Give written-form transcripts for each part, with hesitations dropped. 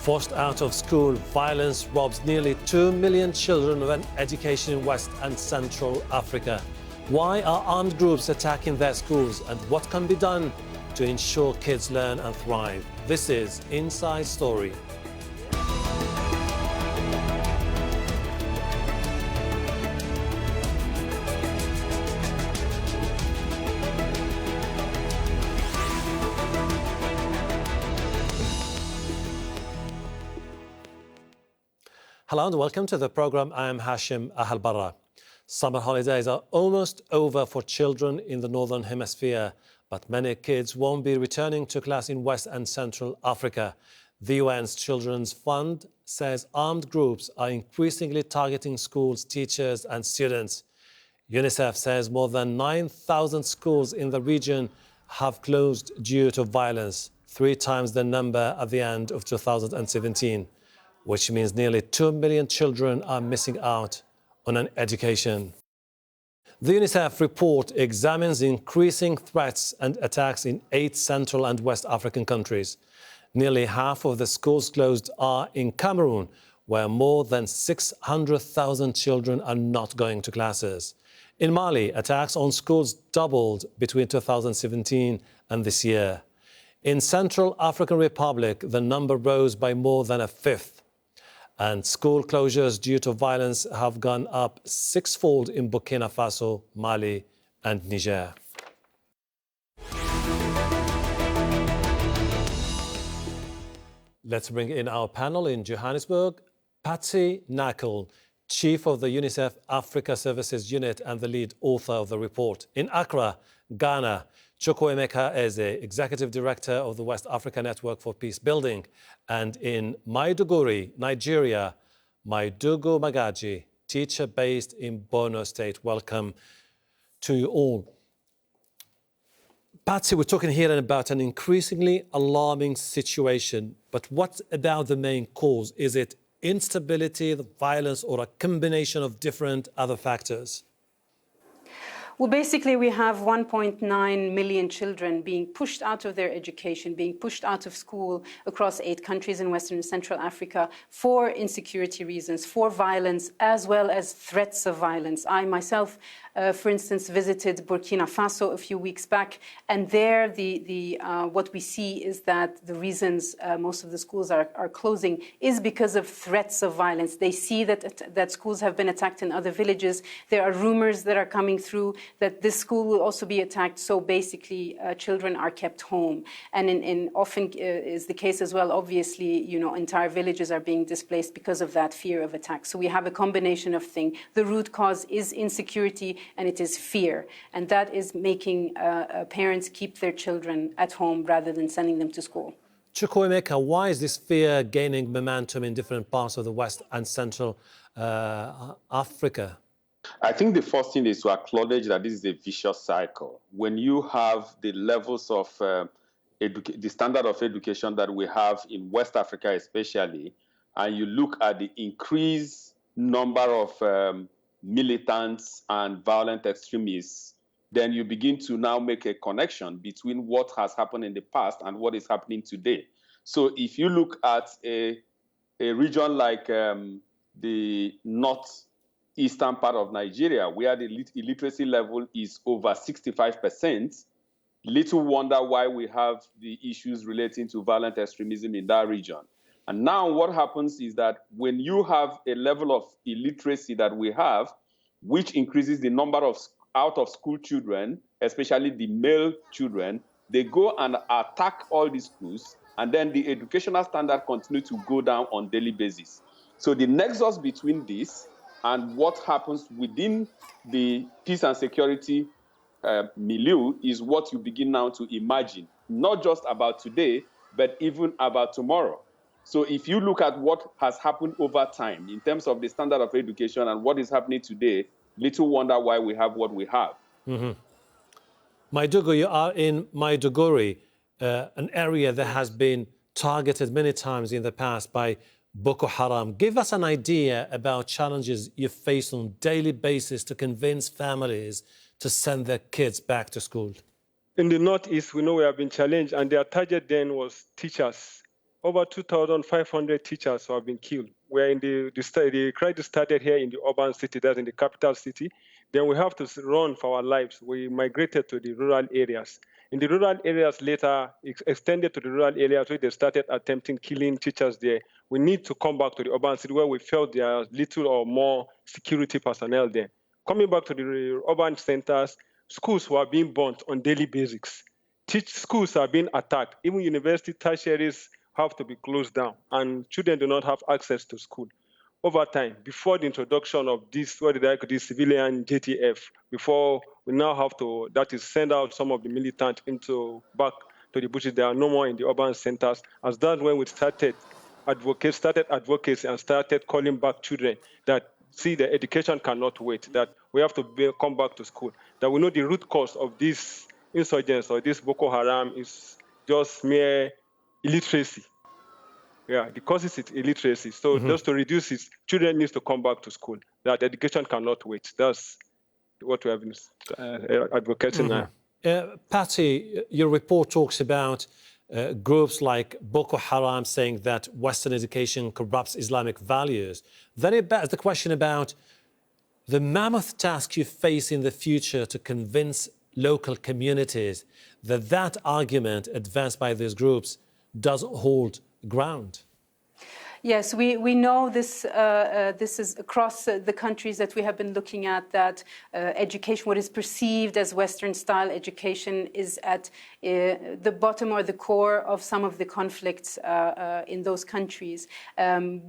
Forced out of school, violence robs nearly 2 million children of an education in West and Central Africa. Why are armed groups attacking their schools, and what can be done to ensure kids learn and thrive? This is Inside Story. Hello and welcome to the program. I am Hashem Ahelbarra. Summer holidays are almost over for children in the Northern Hemisphere, but many kids won't be returning to class in West and Central Africa. The UN's Children's Fund says armed groups are increasingly targeting schools, teachers and students. UNICEF says more than 9,000 schools in the region have closed due to violence, 3 times the number at the end of 2017. Which means nearly 2 million children are missing out on an education. The UNICEF report examines increasing threats and attacks in 8 Central and West African countries. Nearly half of the schools closed are in Cameroon, where more than 600,000 children are not going to classes. In Mali, attacks on schools doubled between 2017 and this year. In Central African Republic, the number rose by more than a fifth. And school closures due to violence have gone up 6-fold in Burkina Faso, Mali and Niger. Let's bring in our panel in Johannesburg. Patsy Nakell, Chief of the UNICEF Africa Services Unit and the lead author of the report. In Accra, Ghana, Chukwuemeka is the Executive Director of the West Africa Network for Peacebuilding. And in Maiduguri, Nigeria, Maidugu Magaji, teacher based in Borno State. Welcome to you all. Patsy, we're talking here about an increasingly alarming situation, but what about the main cause? Is it instability, the violence, or a combination of different other factors? Well, basically, we have 1.9 million children being pushed out of their education, being pushed out of school across 8 countries in Western and Central Africa for insecurity reasons, for violence, as well as threats of violence. I myself, for instance, visited Burkina Faso a few weeks back, and there what we see is that the reasons most of the schools are closing is because of threats of violence. They see that schools have been attacked in other villages. There are rumors that are coming through that this school will also be attacked, so basically children are kept home. And often is the case as well, obviously, entire villages are being displaced because of that fear of attack. So we have a combination of things. The root cause is insecurity and it is fear. And that is making parents keep their children at home rather than sending them to school. Chukwuemeka, why is this fear gaining momentum in different parts of the West and Central Africa? I think the first thing is to acknowledge that this is a vicious cycle. When you have the levels of the standard of education that we have in West Africa especially, and you look at the increased number of militants and violent extremists, then you begin to now make a connection between what has happened in the past and what is happening today. So if you look at a region like the northeastern part of Nigeria, where the illiteracy level is over 65%, little wonder why we have the issues relating to violent extremism in that region. And now what happens is that when you have a level of illiteracy that we have, which increases the number of out-of-school children, especially the male children, they go and attack all these schools, and then the educational standard continues to go down on daily basis. So the nexus between this and what happens within the peace and security milieu is what you begin now to imagine, not just about today, but even about tomorrow. So if you look at what has happened over time in terms of the standard of education and what is happening today, little wonder why we have what we have. Mm-hmm. Maidugu, you are in Maiduguri, an area that has been targeted many times in the past by Boko Haram. Give us an idea about challenges you face on a daily basis to convince families to send their kids back to school. In the Northeast, we know we have been challenged, and their target then was teachers. over 2,500 teachers have been killed. We're in the crisis started here in the urban city, that's in the capital city. Then we have to run for our lives. We migrated to the rural areas. In the rural areas later, extended to the rural areas where they started attempting killing teachers there. We need to come back to the urban city where we felt there are little or more security personnel there. Coming back to the urban centers, schools were being burnt on daily basis. Schools are being attacked. Even university tertiaries have to be closed down, and children do not have access to school. Over time, before the introduction of this, civilian JTF, before we now have to, that is, send out some of the militants back to the bushes. There are no more in the urban centers. As that when we started advocacy and started calling back children that see the education cannot wait, that we have to come back to school, that we know the root cause of this insurgents or this Boko Haram is just mere illiteracy. Yeah, the cause is illiteracy. So just to reduce it, children need to come back to school. That education cannot wait. That's what we have been advocating now. Patsy, your report talks about groups like Boko Haram saying that Western education corrupts Islamic values. Then it begs the question about the mammoth task you face in the future to convince local communities that that argument advanced by these groups doesn't hold ground. Yes, we know this. This is across the countries that we have been looking at, that education, what is perceived as Western-style education, is at the bottom or the core of some of the conflicts in those countries.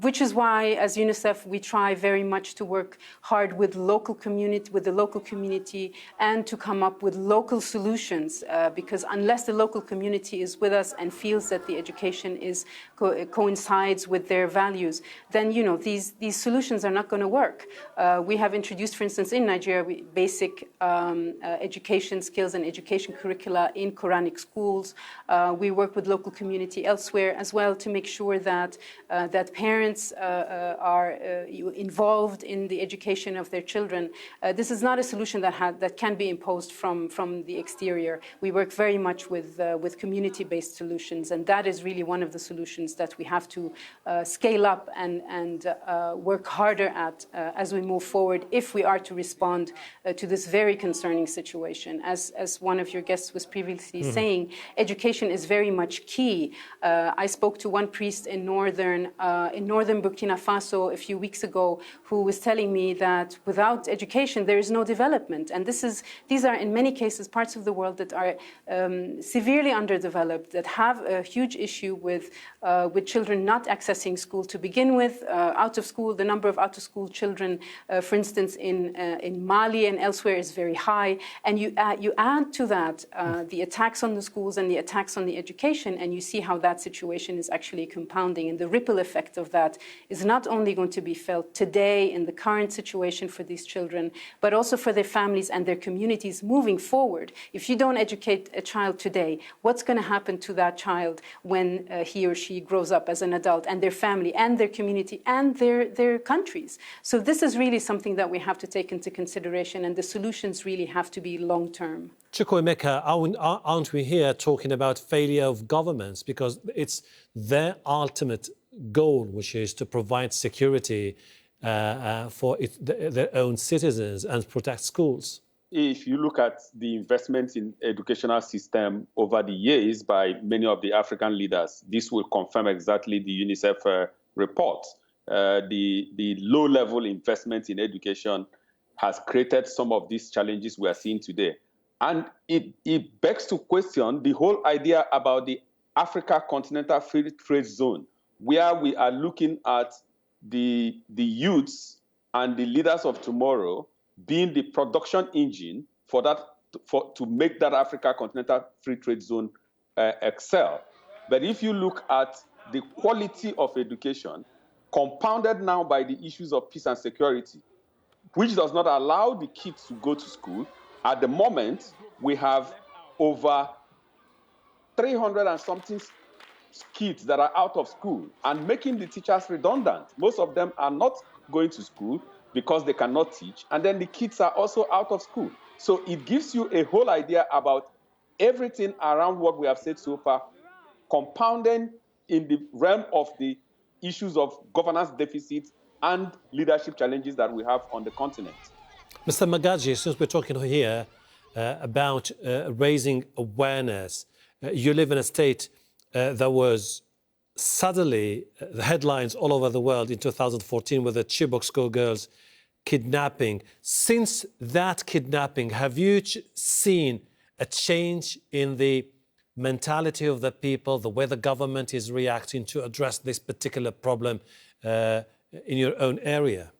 Which is why, as UNICEF, we try very much to work hard with the local community, and to come up with local solutions. Because unless the local community is with us and feels that the education coincides with their values, then these solutions are not going to work. We have introduced, for instance, in Nigeria, basic education skills and education curricula in Quranic schools. We work with local community elsewhere as well to make sure that parents are involved in the education of their children. This is not a solution that can be imposed from the exterior. We work very much with community-based solutions, and that is really one of the solutions that we have to scale up and work harder at as we move forward, if we are to respond to this very concerning situation. As one of your guests was previously saying, education is very much key. I spoke to one priest in northern Burkina Faso a few weeks ago, who was telling me that without education there is no development. And these are in many cases parts of the world that are severely underdeveloped, that have a huge issue with children not accessing school to begin with, out of school. The number of out-of-school children, for instance, in Mali and elsewhere, is very high. And you add to that the attacks on the schools and the attacks on the education, and you see how that situation is actually compounding. And the ripple effect of that is not only going to be felt today in the current situation for these children, but also for their families and their communities moving forward. If you don't educate a child today, what's going to happen to that child when he or she grows up as an adult, and their family and their community and their countries? So this is really something that we have to take into consideration, and the solutions really have to be long-term. Chukwuemeka, aren't we here talking about failure of governments, because it's their ultimate goal, which is to provide security for their own citizens and protect schools? If you look at the investment in educational system over the years by many of the African leaders, this will confirm exactly the UNICEF report. The low-level investment in education has created some of these challenges we are seeing today. And it begs to question the whole idea about the Africa Continental Free Trade Zone, where we are looking at the youths and the leaders of tomorrow being the production engine to make that Africa Continental Free Trade Zone excel. But if you look at the quality of education, compounded now by the issues of peace and security, which does not allow the kids to go to school, at the moment, we have over 300 and something kids that are out of school and making the teachers redundant. Most of them are not going to school because they cannot teach, and then the kids are also out of school. So it gives you a whole idea about everything around what we have said so far, compounding in the realm of the issues of governance deficits and leadership challenges that we have on the continent. Mr. Magaji, since we're talking here about raising awareness, you live in a state that was suddenly the headlines all over the world in 2014 with the Chibok schoolgirls kidnapping. Since that kidnapping, have you seen a change in the mentality of the people, the way the government is reacting to address this particular problem in your own area?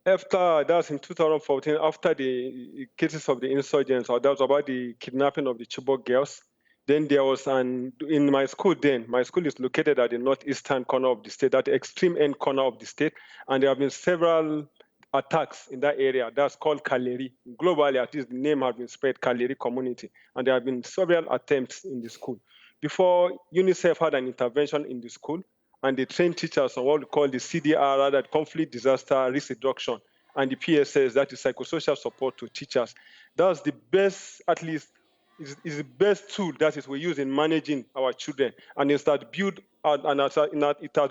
After that, in 2014, after the cases of the insurgents, or that was about the kidnapping of the Chibok girls, then there was in my school my school is located at the northeastern corner of the state, at the extreme end corner of the state, and there have been several attacks in that area. That's called Kaleri. Globally, at least the name has been spread, Kaleri community, and there have been several attempts in the school. Before, UNICEF had an intervention in the school, and they trained teachers on what we call the CDR, that conflict disaster risk reduction, and the PSS, that is psychosocial support to teachers. That's the best, at least, is the best tool that is we use in managing our children, and it has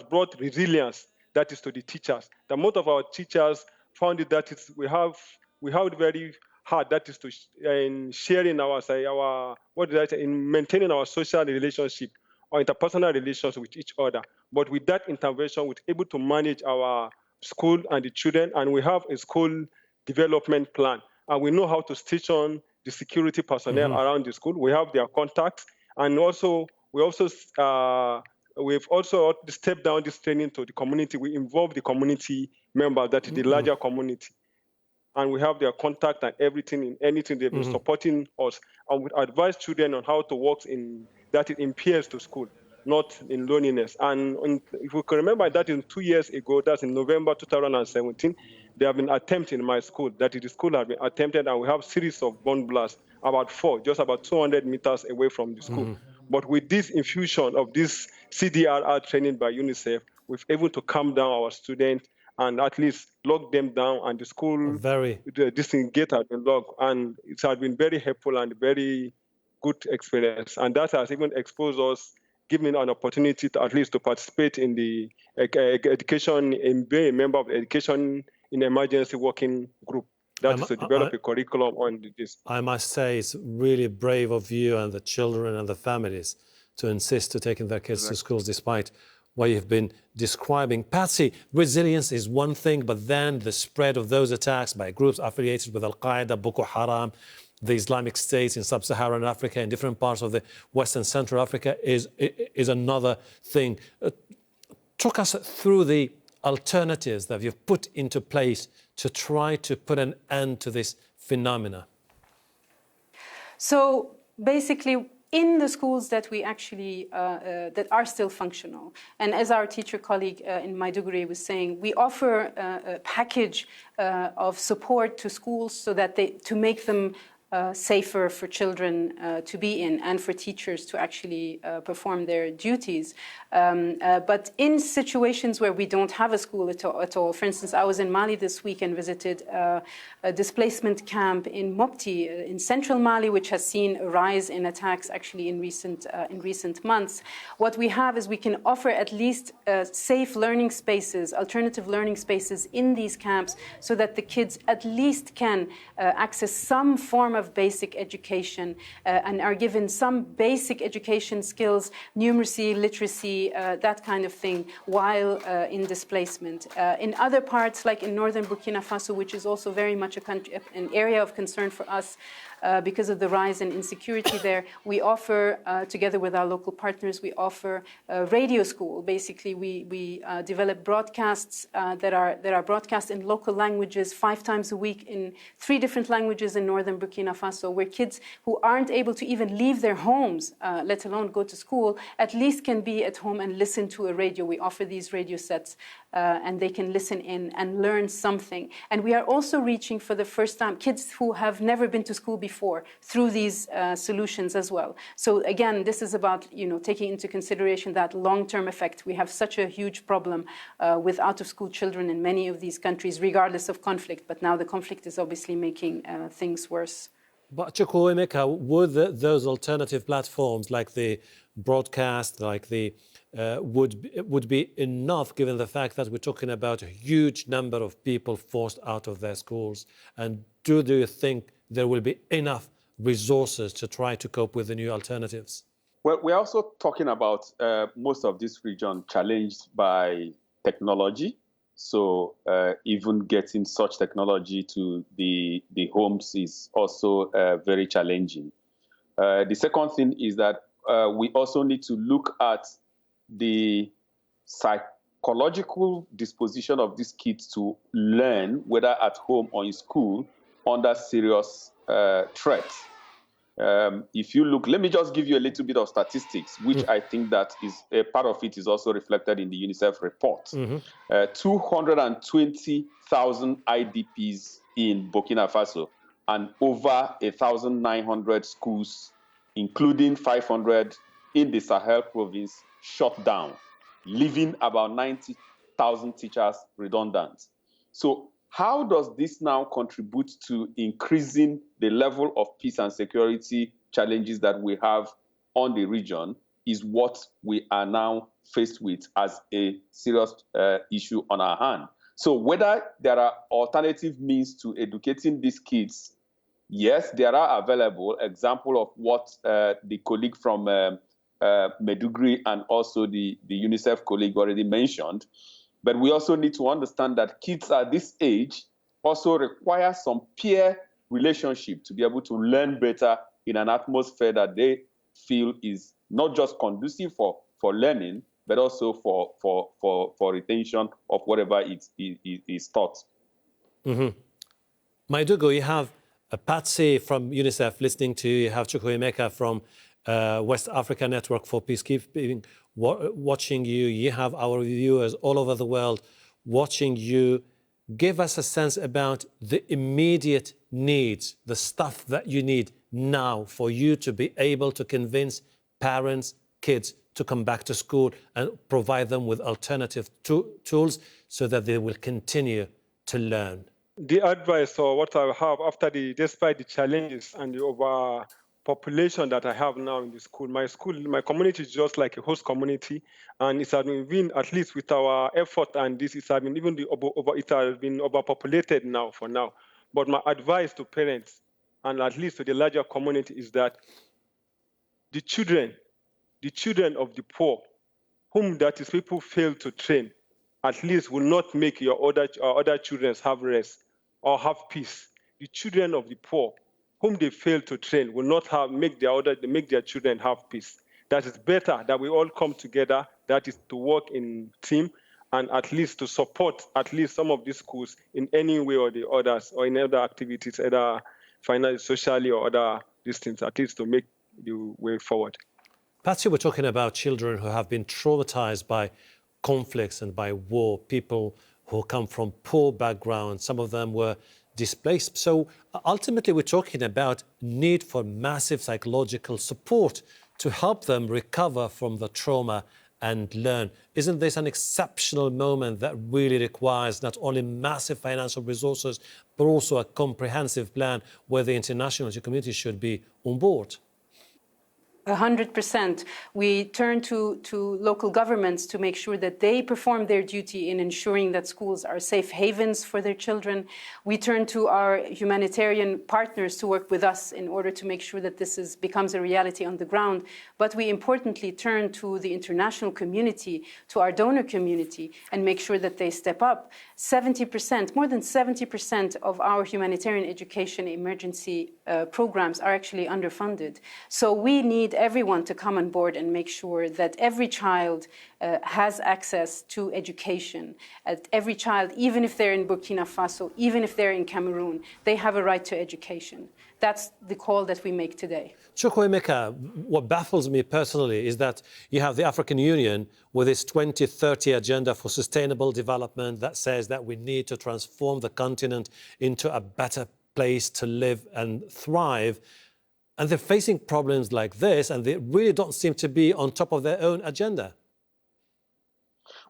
brought resilience, that is to the teachers. The most of our teachers found it that we have it very hard, that is to in sharing in maintaining our social relationship or interpersonal relations with each other. But with that intervention, we're able to manage our school and the children, and we have a school development plan, and we know how to stitch on the security personnel around the school. We have their contacts, and we've also stepped down this training to the community. We involve the community members, that is the larger community, and we have their contact and everything in anything they've been supporting us, and we advise children on how to work in pairs to school, not in loneliness. And if we can remember that in 2 years ago, that's in November 2017, there have been attempts in my school, that is the school has been attempted, and we have series of bomb blasts, about 4, just about 200 meters away from the school. But with this infusion of this CDRR training by UNICEF, we've able to calm down our students and at least lock them down, and the school disengage has been locked, and it has been very helpful and very good experience. And that has even exposed us, given an opportunity to at least to participate in the education, and be a member of the education in emergency working group. That is to develop a curriculum on this. I must say it's really brave of you and the children and the families to insist to taking their kids to schools despite what you've been describing. Patsy, resilience is one thing, but then the spread of those attacks by groups affiliated with Al-Qaeda, Boko Haram, the Islamic states in sub-Saharan Africa, in different parts of the West and Central Africa is another thing. Talk us through the alternatives that you've put into place to try to put an end to this phenomena. So basically, in the schools that we actually that are still functional, and as our teacher colleague in Maiduguri was saying, we offer a package of support to schools so that to make them safer for children to be in, and for teachers to actually perform their duties. But in situations where we don't have a school at all, for instance, I was in Mali this week and visited a displacement camp in Mopti in central Mali, which has seen a rise in attacks actually in recent months. What we have is we can offer at least safe learning spaces, alternative learning spaces in these camps, so that the kids at least can access some form of basic education and are given some basic education skills, numeracy, literacy, that kind of thing, while in displacement. In other parts, like in northern Burkina Faso, which is also very much an area of concern for us, because of the rise in insecurity there, we offer, together with our local partners, we offer a radio school. Basically, we develop broadcasts that are broadcast in local languages 5 times a week in 3 different languages in northern Burkina Faso, where kids who aren't able to even leave their homes, let alone go to school, at least can be at home and listen to a radio. We offer these radio sets, and they can listen in and learn something. And we are also reaching for the first time kids who have never been to school before through these solutions as well. So again, this is about taking into consideration that long-term effect. We have such a huge problem with out-of-school children in many of these countries, regardless of conflict. But now the conflict is obviously making things worse. But Chukwuemeka, would those alternative platforms like the broadcast, like the would be enough, given the fact that we're talking about a huge number of people forced out of their schools? And do you think there will be enough resources to try to cope with the new alternatives? Well, we're also talking about most of this region challenged by technology. So even getting such technology to the homes is also very challenging. The second thing is that we also need to look at the psychological disposition of these kids to learn, whether at home or in school, under serious threats. If you look, let me just give you a little bit of statistics, which I think that is a part of it is also reflected in the UNICEF report. 220,000 IDPs in Burkina Faso and over 1,900 schools, including 500 in the Sahel province, shut down, leaving about 90,000 teachers redundant. So how does this now contribute to increasing the level of peace and security challenges that we have on the region is what we are now faced with as a serious issue on our hand. So whether there are alternative means to educating these kids, yes, there are available. Example of what the colleague from Maidugu and also the UNICEF colleague already mentioned. But we also need to understand that kids at this age also require some peer relationship to be able to learn better in an atmosphere that they feel is not just conducive for learning, but also for retention of whatever is taught. Maidugu, you have Patsy from UNICEF listening to you. You have Chukwuemeka from West Africa Network for Peacekeeping watching you. You have our viewers all over the world watching you. Give us a sense about the immediate needs, the stuff that you need now for you to be able to convince parents, kids to come back to school and provide them with alternative tools so that they will continue to learn. The advice or what I have after despite the challenges and the overpopulation that I have now in the school, my community is just like a host community, and it has been at least with our effort and this, it has been even it has been overpopulated now for now. But my advice to parents and at least to the larger community is that the children of the poor, whom that is people fail to train, at least will not make your other children have rest or have peace. The children of the poor, whom they fail to train, will not make their children have peace. That is better that we all come together, that is to work in team and at least to support at least some of these schools in any way or the others, or in other activities, either financially, socially, or other things, at least to make the way forward. Patsy, we're talking about children who have been traumatized by conflicts and by war, people who come from poor backgrounds. Some of them were displaced. So ultimately, we're talking about need for massive psychological support to help them recover from the trauma and learn. Isn't this an exceptional moment that really requires not only massive financial resources, but also a comprehensive plan where the international community should be on board? 100%. We turn to local governments to make sure that they perform their duty in ensuring that schools are safe havens for their children. We turn to our humanitarian partners to work with us in order to make sure that this becomes a reality on the ground. But we importantly turn to the international community, to our donor community, and make sure that they step up. 70%, more than 70% of our humanitarian education emergency programs are actually underfunded. So we need everyone to come on board and make sure that every child has access to education. Every child, even if they're in Burkina Faso, even if they're in Cameroon, they have a right to education. That's the call that we make today. Chukwuemeka, what baffles me personally is that you have the African Union with its 2030 agenda for sustainable development that says that we need to transform the continent into a better place to live and thrive. And they're facing problems like this, and they really don't seem to be on top of their own agenda.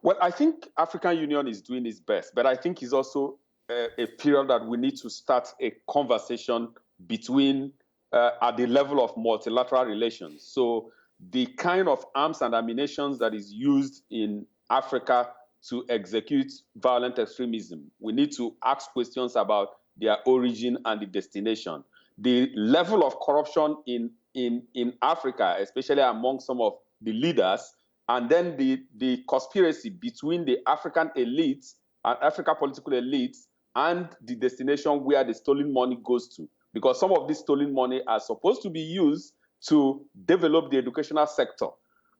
Well, I think African Union is doing its best, but I think it's also a period that we need to start a conversation between at the level of multilateral relations. So the kind of arms and ammunition that is used in Africa to execute violent extremism. We need to ask questions about their origin and the destination. The level of corruption in Africa, especially among some of the leaders, and then the conspiracy between the African elites and African political elites and the destination where the stolen money goes to. Because some of this stolen money are supposed to be used to develop the educational sector.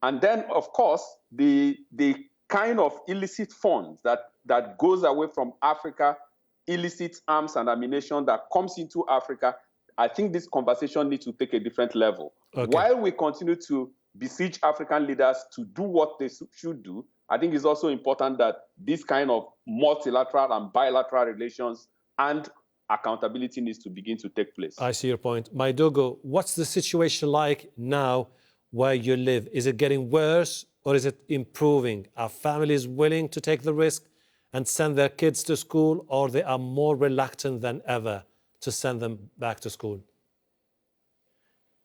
And then, of course, the kind of illicit funds that goes away from Africa, illicit arms and ammunition that comes into Africa, I think this conversation needs to take a different level. Okay. While we continue to beseech African leaders to do what they should do, I think it's also important that this kind of multilateral and bilateral relations and accountability needs to begin to take place. I see your point. Maidugu, what's the situation like now where you live? Is it getting worse or is it improving? Are families willing to take the risk and send their kids to school, or they are more reluctant than ever to send them back to school?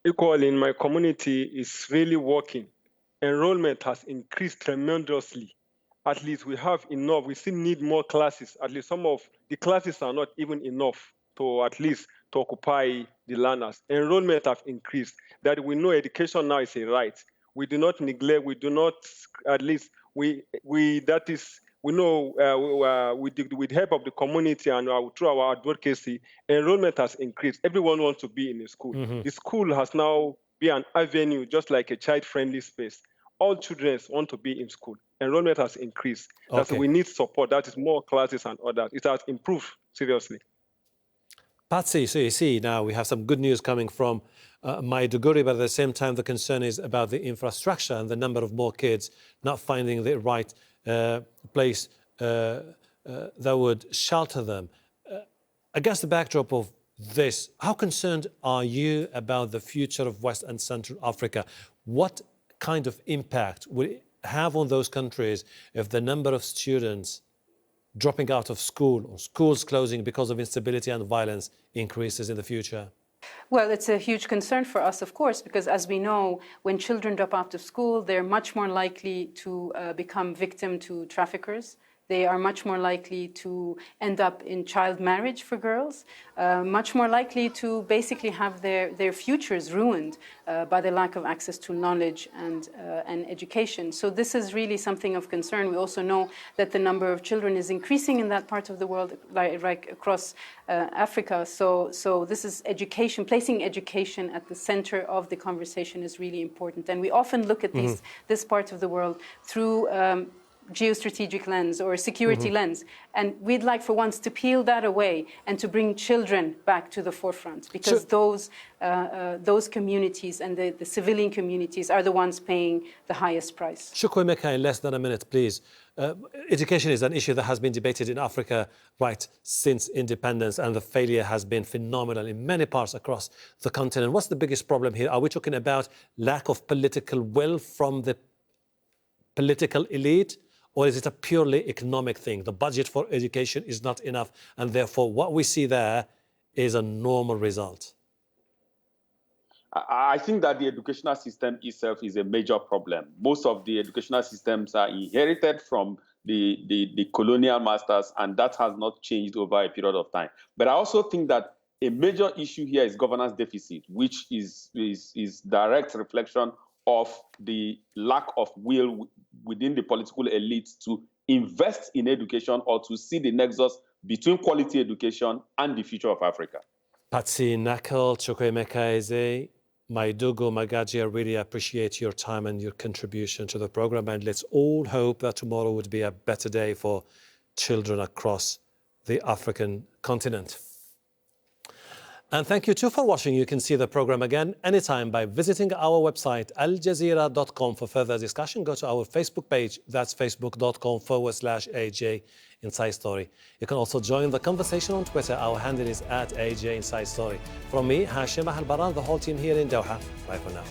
Equally, in my community, is really working. Enrollment has increased tremendously. At least we have enough. We still need more classes. At least some of the classes are not even enough to at least to occupy the learners. Enrollment have increased. That we know education now is a right. We do not neglect. We do not, at least we that is. We know with the help of the community and through our advocacy, enrollment has increased. Everyone wants to be in a school. Mm-hmm. The school has now been an avenue, just like a child-friendly space. All children want to be in school. Enrollment has increased. Okay. That's why we need support. That is more classes and others. It has improved seriously. Patsy, so you see now we have some good news coming from Maidugu, but at the same time the concern is about the infrastructure and the number of more kids not finding the right place that would shelter them. Against the backdrop of this, how concerned are you about the future of West and Central Africa? What kind of impact will it have on those countries if the number of students dropping out of school or schools closing because of instability and violence increases in the future? Well, it's a huge concern for us, of course, because as we know, when children drop out of school, they're much more likely to become victim to traffickers. They are much more likely to end up in child marriage for girls, much more likely to basically have their futures ruined by the lack of access to knowledge and education. So this is really something of concern. We also know that the number of children is increasing in that part of the world, like across Africa. So this is education. Placing education at the center of the conversation is really important. And we often look at this part of the world through geostrategic lens or security lens. And we'd like for once to peel that away and to bring children back to the forefront, because those communities and the civilian communities are the ones paying the highest price. Chukwuemeka, in less than a minute, please. Education is an issue that has been debated in Africa right since independence, and the failure has been phenomenal in many parts across the continent. What's the biggest problem here? Are we talking about lack of political will from the political elite? Or is it a purely economic thing? The budget for education is not enough, and therefore what we see there is a normal result. I think that the educational system itself is a major problem. Most of the educational systems are inherited from the colonial masters, and that has not changed over a period of time. But I also think that a major issue here is governance deficit, which is direct reflection of the lack of will within the political elites to invest in education or to see the nexus between quality education and the future of Africa. Patsy Nakell, Chukwuemeka, Maidugu Magaji, I really appreciate your time and your contribution to the program, and let's all hope that tomorrow would be a better day for children across the African continent. And thank you too for watching. You can see the program again anytime by visiting our website, aljazeera.com. For further discussion, go to our Facebook page. That's facebook.com/AJ Inside Story. You can also join the conversation on Twitter. Our handle is @AJ Inside Story. From me, Hashem Ahelbarra, the whole team here in Doha. Bye for now.